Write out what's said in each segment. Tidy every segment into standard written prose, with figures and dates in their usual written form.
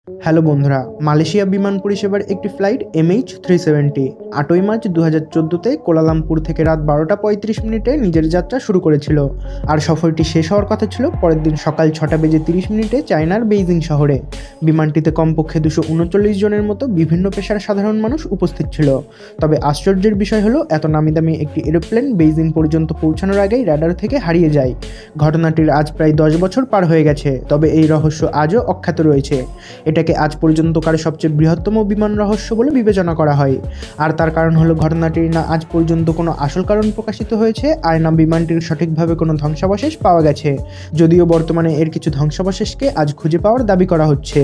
Hello বন্ধুরা, Malaysia বিমান পরিষেবার একটি ফ্লাইট MH370 8ই মার্চ 2014-তে কোলালামপুর থেকে রাত 12:35 নিজের যাত্রা শুরু করেছিল। আর সফরটি শেষ হওয়ার কথা ছিল পরের দিন সকাল 6:30 চায়নার বেইজিং শহরে। বিমানটিতে কমপক্ষে 239 জনের মতো বিভিন্ন পেশার সাধারণ মানুষ উপস্থিত ছিল। তবে আশ্চর্যের বিষয় হলো, এত নামিদামি একটি এরোপ্লেন বেইজিং পর্যন্ত পৌঁছানোর আগেই রাডার থেকে হারিয়ে যায়। ঘটনাটির আজ প্রায় 10 বছর পার হয়ে গেছে, তবে এই রহস্য আজও অখ্যাত রয়েছে। এটাকে আজ পর্যন্তকার সবচেয়ে বৃহত্তম বিমান রহস্য বলে বিবেচনা করা হয়। আর তার কারণ হলো, ঘটনাটির না আজ পর্যন্ত কোনো আসল কারণ প্রকাশিত হয়েছে, আর না বিমানটির সঠিকভাবে কোনো ধ্বংসাবশেষ পাওয়া গেছে। যদিও বর্তমানে এর কিছু ধ্বংসাবশেষকে আজ খুঁজে পাওয়ার দাবি করা হচ্ছে।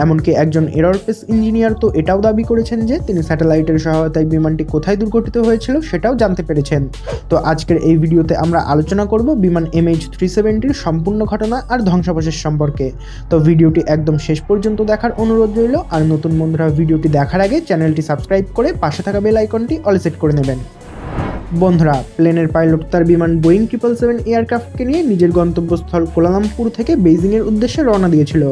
এমনকি একজন এরোস্পেস ইঞ্জিনিয়ার তো এটাও দাবি করেছেন যে তিনি স্যাটেলাইটের সহায়তায় বিমানটি কোথায় দুর্ঘটিত হয়েছিল সেটাও জানতে পেরেছেন। তো আজকের এই ভিডিওতে আমরা আলোচনা করব বিমান MH370-র সম্পূর্ণ ঘটনা আর ধ্বংসাবশেষ সম্পর্কে। তো ভিডিওটি একদম শেষ পর্যন্ত দেখার অনুরোধ রইল। আর নতুন বন্ধুরা ভিডিওটি দেখার আগে চ্যানেলটি সাবস্ক্রাইব করে পাশে থাকা বেল আইকনটি অল সেট করে নেবেন। বন্ধুরা, প্লেনের পাইলট তার বিমান বোয়িং 777 এয়ারক্রাফটকে নিয়ে নিজের গন্তব্যস্থল কোলালামপুর থেকে বেইজিংয়ের উদ্দেশ্যে রওনা দিয়েছিল।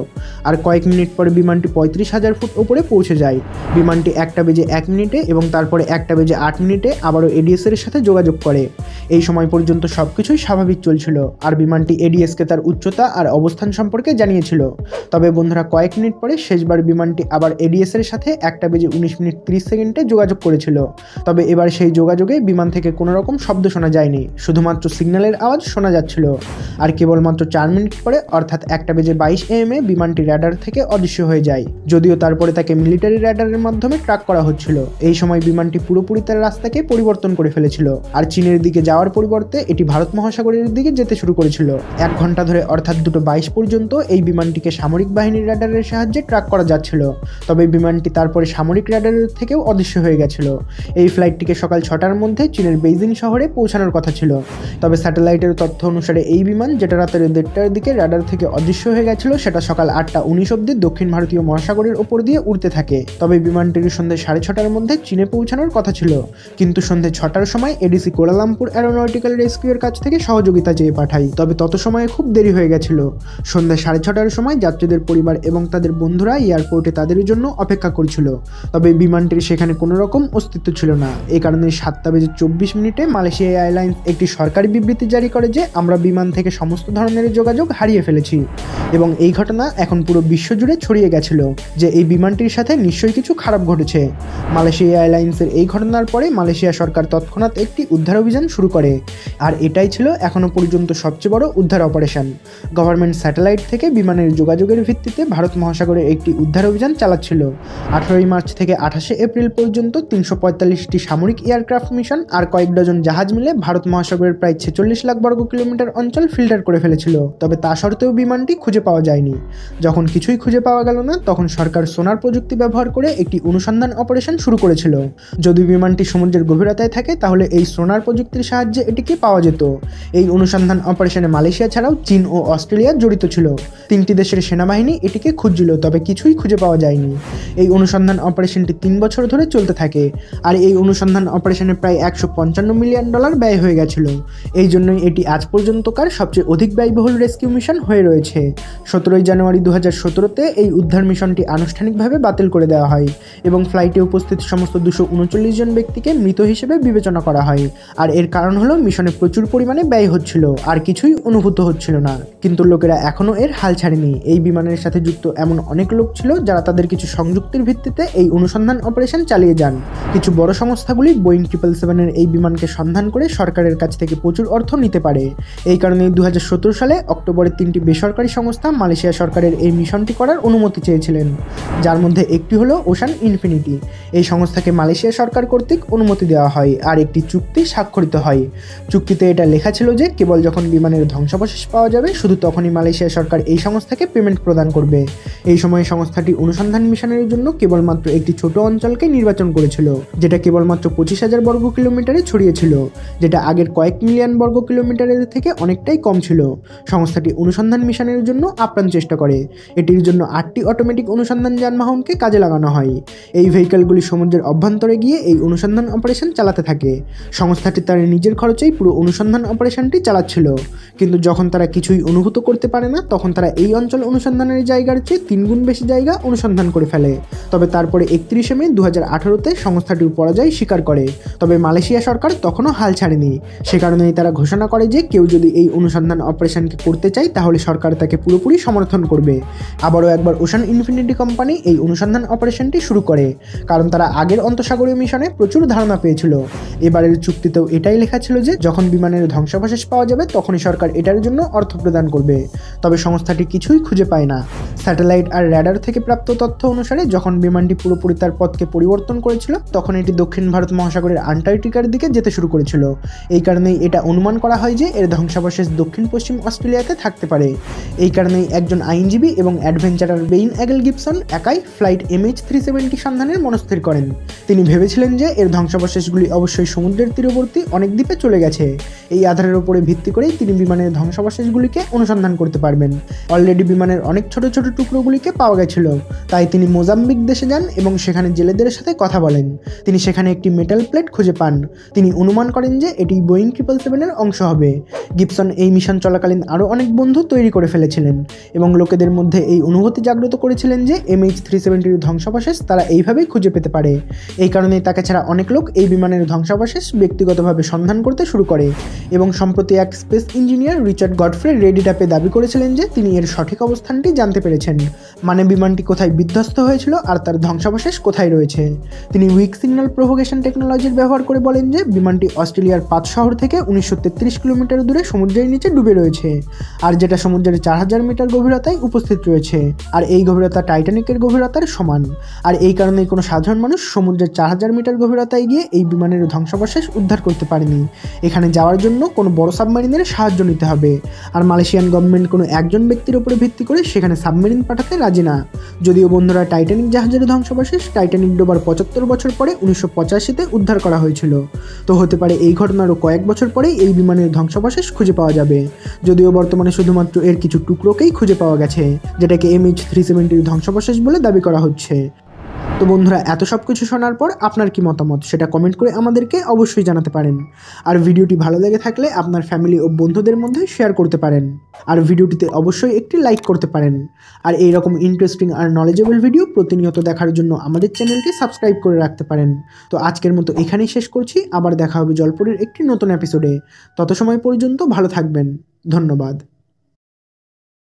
আর কয়েক মিনিট পরে বিমানটি 35,000 ফুট ওপরে পৌঁছে যায়। বিমানটি 1:01 এবং তারপরে 1:08 আবারও এডিএস-এর সাথে যোগাযোগ করে। এই সময় পর্যন্ত সব কিছুই স্বাভাবিক চলছিল, আর বিমানটি এডিএসকে তার উচ্চতা আর অবস্থান সম্পর্কে জানিয়েছিল। তবে বন্ধুরা, কয়েক মিনিট পরে শেষবার বিমানটি আবার এডিএস-এর সাথে 1:19 যোগাযোগ করেছিল। তবে এবার সেই যোগাযোগে বিমান থেকে কোনো রকম শব্দ শোনা যায়নি, শুধুমাত্র সিগন্যালের আওয়াজ শোনা যাচ্ছিল। আর কেবলমাত্র 4 মিনিট পরে অর্থাৎ 1:22 AM বিমানটি র্যাডার থেকে অদৃশ্য হয়ে যায়। যদিও তারপরে তাকে মিলিটারি র্যাডারের মাধ্যমে ট্র্যাক করা হচ্ছিল। এই সময় বিমানটি পুরোপুরি তার রাস্তাকে পরিবর্তন করে ফেলেছিল, আর চীনের দিকে যাওয়ার পরিবর্তে এটি ভারত মহাসাগরের দিকে যেতে শুরু করেছিল। 1 ঘন্টা ধরে অর্থাৎ 2:22 পর্যন্ত এই বিমানটিকে সামরিক বাহিনীর র্যাডারের সাহায্যে ট্র্যাক করা যাচ্ছিল। তবে বিমানটি তারপরে সামরিক র্যাডারের থেকেও অদৃশ্য হয়ে গেছিল। এই ফ্লাইটটিকে সকাল 6টার মধ্যে চীনের বেইজিং শহরে পৌঁছানোর কথা ছিল। তবে স্যাটেলাইটের তথ্য অনুসারে এই বিমান, যেটা রাতের 1:30টার দিকে রাডার থেকে অদৃশ্য হয়ে গেছিল, সেটা সকাল 8:19 অবধি দক্ষিণ ভারতীয় মহাসাগরের ওপর দিয়ে উড়তে থাকে। তবে বিমানটির সন্ধ্যে 6:30টার মধ্যে চীনে পৌঁছানোর কথা ছিল, কিন্তু সন্ধ্যে 6টার সময় এডিসি কোলালামপুর অ্যারোনটিক্যাল রেস্কিউর কাছ থেকে সহযোগিতা চেয়ে পাঠায়। তবে তত সময়ে খুব দেরি হয়ে গেছিল। সন্ধ্যা 6:30টার সময় যাত্রীদের পরিবার এবং তাদের বন্ধুরা এয়ারপোর্টে তাদের জন্য অপেক্ষা করছিল। তবে বিমানটির সেখানে কোনো রকম অস্তিত্ব ছিল না। এই কারণে 7:24 মালয়েশিয়া এয়ারলাইন্স একটি সরকারি বিবৃতি জারি করে যে আমরা বিমান থেকে সমস্ত ধরনের যোগাযোগ হারিয়ে ফেলেছি। এবং এই ঘটনা এখন পুরো বিশ্ব জুড়ে ছড়িয়ে গেছিল যে এই বিমানটির সাথে নিশ্চয়ই কিছু খারাপ ঘটেছে। মালয়েশিয়া এয়ারলাইন্সের এই ঘটনার পরে মালয়েশিয়া সরকার তৎক্ষণাৎ একটি উদ্ধার অভিযান শুরু করে। আর এটাই ছিল এখনও পর্যন্ত সবচেয়ে বড় উদ্ধার অপারেশন। গভর্নমেন্ট স্যাটেলাইট থেকে বিমানের যোগাযোগের ভিত্তিতে ভারত মহাসাগরে একটি উদ্ধার অভিযান চালাচ্ছিল। 18ই মার্চ থেকে 28শে এপ্রিল পর্যন্ত 345টি সামরিক এয়ারক্রাফট মিশন আর কয়েক ডজন জাহাজ মিলে ভারত মহাসাগরের প্রায় 46 লাখ বর্গ কিলোমিটার অঞ্চল ফিল্টার করে ফেলেছিল। তবে তা সত্ত্বেও বিমানটি খুঁজে পাওয়া যায়নি। যখন কিছুই খুঁজে পাওয়া গেল না, তখন সরকার সোনার প্রযুক্তি ব্যবহার করে একটি অনুসন্ধান অপারেশন শুরু করেছিল। যদি বিমানটি সমুদ্রের গভীরতায় থাকে, তাহলে এই সোনার প্রযুক্তির সাহায্যে এটিকে পাওয়া যেত। এই অনুসন্ধান অপারেশনে মালয়েশিয়া ছাড়াও চীন ও অস্ট্রেলিয়া জড়িত ছিল। 3টি দেশের সেনাবাহিনী এটিকে খুঁজছিল, তবে কিছুই খুঁজে পাওয়া যায়নি। এই অপারেশনটি 3 বছর ধরে চলতে থাকে। আর এই অনুসন্ধান অপারেশনে প্রায় $155 মিলিয়ন ব্যয় হয়ে গেছিল। এই জন্যই এটি আজ পর্যন্তকার সবচেয়ে অধিক ব্যয়বহুল রেস্কিউ মিশন হয়ে রয়েছে। 17ই জানুয়ারি 2017-তে এই উদ্ধার মিশনটি আনুষ্ঠানিকভাবে বাতিল করে দেওয়া হয় এবং ফ্লাইটে উপস্থিত সমস্ত 239 জন ব্যক্তিকে মৃত হিসেবে বিবেচনা করা হয়। আর এর কারণ হলো, মিশনে প্রচুর পরিমাণে ব্যয় হচ্ছিল আর কিছুই অনুভূত হচ্ছিল না। কিন্তু লোকেরা এখনও এর হাল ছাড়েনি। এই বিমানের সাথে যুক্ত এমন অনেক লোক ছিল যারা তাদের কিছু সংযুক্তির ভিত্তিতে এই অনুসন্ধান অপারেশন চালিয়ে যান। কিছু বড় সংস্থাগুলি বোয়িং 777-এর এই বিমানকে সন্ধান করে সরকারের কাছ থেকে প্রচুর অর্থ নিতে পারে। এই কারণে 2017 সালে অক্টোবরে 3টি বেসরকারি সংস্থা মালয়েশিয়া সরকারের এই মিশনটি করার অনুমতি চেয়েছিলেন, যার মধ্যে একটি হলো ওশান ইনফিনিটি। এই সংস্থাকে মালয়েশিয়া সরকার কর্তৃক অনুমতি দেওয়া হয় আর একটি চুক্তি স্বাক্ষরিত হয়। চুক্তিতে এটা লেখা ছিল যে কেবল যখন বিমানের ধ্বংসাবশেষ পাওয়া যাবে, শুধু তখনই মালয়েশিয়া সরকার এই সংস্থাকে পেমেন্ট প্রদান করবে। এই সময় সংস্থাটি অনুসন্ধান মিশনের জন্য কেবলমাত্র একটি ছোট অঞ্চলকে নির্বাচন করেছিল, যেটা কেবলমাত্র 25,000 বর্গ কিলোমিটারে জুড়ে ছড়িয়েছিল, যেটা আগের কয়েক মিলিয়ন বর্গ কিলোমিটারের থেকে অনেকটাই কম ছিল। সংস্থাটি অনুসন্ধান মিশনের জন্য আপ্রাণ চেষ্টা করে। এটির জন্য 8টি অটোমেটিক অনুসন্ধান যানবাহনকে কাজে লাগানো হয়। এই ভেহিক্যালগুলি সমুদ্রের অভ্যন্তরে গিয়ে এই অনুসন্ধান অপারেশন চালাতে থাকে। সংস্থাটি তার নিজের খরচেই পুরো অনুসন্ধান অপারেশনটি চালাচ্ছিল। কিন্তু যখন তারা কিছুই অনুভূত করতে পারে না, তখন তারা এই অঞ্চল অনুসন্ধানের জায়গার চেয়ে 3 গুণ বেশি জায়গা অনুসন্ধান করে ফেলে। তবে তারপরে 31শে মে 2018-তে সংস্থাটির পরাজয় স্বীকার করে। তবে মালয়েশিয়া সরকার তখনও হাল ছাড়েনি। সে কারণেই তারা ঘোষণা করে যে কেউ যদি এই অনুসন্ধান অপারেশনকে করতে চায় তাহলে সরকার তাকে পুরোপুরি সমর্থন করবে। আবারও একবার ওশান ইনফিনিটি কোম্পানি এই অনুসন্ধান অপারেশনটি শুরু করে, কারণ তারা আগের অন্তঃসাগরীয় মিশনে প্রচুর ধারণা পেয়েছিল। এবারের চুক্তিতেও এটাই লেখা ছিল যে যখন বিমানের ধ্বংসাবশেষ পাওয়া যাবে তখনই সরকার এটার জন্য অর্থ প্রদান করবে। তবে সংস্থাটি কিছুই খুঁজে পায় না। স্যাটেলাইট আর র্যাডার থেকে প্রাপ্ত তথ্য অনুসারে যখন বিমানটি পুরোপুরি তার পথকে পরিবর্তন করেছিল তখন এটি দক্ষিণ ভারত মহাসাগরের আন্টার্কটিকার দিকে যেতে শুরু করেছিল। এই কারণেই এটা অনুমান করা হয় যে এর ধ্বংসাবশেষ দক্ষিণ পশ্চিম অস্ট্রেলিয়াতে থাকতে পারে। এই কারণেই একজন আইনজীবী এবং অ্যাডভেঞ্চারার বেইন এগেল গিবসন একাই ফ্লাইট MH370 সন্ধানের মনস্থির করেন। তিনি ভেবেছিলেন যে এর ধ্বংসাবশেষগুলি অবশ্যই সমুদ্রের তীরবর্তী অনেক দ্বীপে চলে গেছে। এই আধারের উপরে ভিত্তি করেই তিনি বিমানের ধ্বংসাবশেষগুলিকে অনুসন্ধান করতে পারবেন। অলরেডি বিমানের অনেক ছোট ছোট টুকরোগুলিকে পাওয়া গেছিল, তাই তিনি মোজাম্বিক দেশে যান এবং সেখানে জেলেদের সাথে কথা বলেন। তিনি সেখানে একটি মেটাল প্লেট খুঁজে পান। তিনি অনুমান করেন যে এটি বোয়িং 777-এর অংশ হবে। গিবসন এই মিশন চলাকালীন আরও অনেক বন্ধু তৈরি করে ফেলেছিলেন এবং লোকেদের মধ্যে এই অনুভূতি জাগ্রত করেছিলেন যে MH370-র ধ্বংসাবশেষ তারা এইভাবেই খুঁজে পেতে পারে। এই কারণেই তাকে ছাড়া অনেক লোক এই বিমানের ধ্বংসাবশেষ ব্যক্তিগতভাবে সন্ধান করতে শুরু করে এবং সম্প্রতি এক space engineer Richard Godfrey Reddit অ্যাপে দাবি করেছিলেন যে তিনি এর সঠিক অবস্থানটি জানতে পেরেছেন, মানে বিমানটি কোথায় বিধ্বস্ত হয়েছিল আর তার ধ্বংসাবশেষ কোথায় রয়েছে। তিনি উইক সিগন্যাল প্রভোগেশন টেকনোলজির ব্যবহার করে বলেন যে বিমানটি অস্ট্রেলিয়ার পার্থ শহর থেকে 1933 কিলোমিটার দূরে সমুদ্রের নিচে ডুবে রয়েছে, আর যেটা সমুদ্রের 4000 মিটার গভীরতায় উপস্থিত রয়েছে, আর এই গভীরতা টাইটানিকের গভীরতার সমান। আর এই কারণেই কোনো সাধারণ মানুষ সমুদ্রের 4000 মিটার গভীরতায় গিয়ে এই বিমানের ধ্বংসাবশেষ উদ্ধার করতে পারেনি। এখানে যাওয়ার জন্য কোনো বড় সাবমেরিনের সাহায্য নিতে হবে, আর মালয়েশিয়ান গভর্নমেন্ট কোনো একজন ব্যক্তির উপরে ভিত্তি করে সেখানে সাবমেরিন পাঠাতে রাজি না। যদিও বন্ধুরা টাইটানিক জাহাজের ধ্বংসাবশেষ টাইটানিক ডোবার 75 বছর পরে 1985-তে উদ্ধার করা হয়েছিল, তো হতে পারে এই ঘটনারও কয়েক বছর পরেই এই বিমানের ধ্বংসাবশেষ খুঁজে পাওয়া যাবে। যদিও বর্তমানে শুধুমাত্র এর কিছু টুকরোকেই খুঁজে পাওয়া গেছে, যেটাকে MH370-র ধ্বংসাবশেষ বলে দাবি করা হচ্ছে। তো বন্ধুরা, এত সব কিছু শোনার পর আপনার কি মতামত সেটা কমেন্ট করে আমাদেরকে অবশ্যই জানাতে পারেন। আর ভিডিওটি ভালো লেগে থাকলে আপনার ফ্যামিলি ও বন্ধুদের মধ্যে শেয়ার করতে পারেন। আর ভিডিওটিতে অবশ্যই একটি লাইক করতে পারেন। আর এইরকম ইন্টারেস্টিং আর নলেজেবল ভিডিও প্রতিনিয়ত দেখার জন্য আমাদের চ্যানেলটি সাবস্ক্রাইব করে রাখতে পারেন। তো আজকের মতো এখানেই শেষ করছি, আবার দেখা হবে জলপরীর একটি নতুন এপিসোডে। তত সময় পর্যন্ত ভালো থাকবেন। ধন্যবাদ।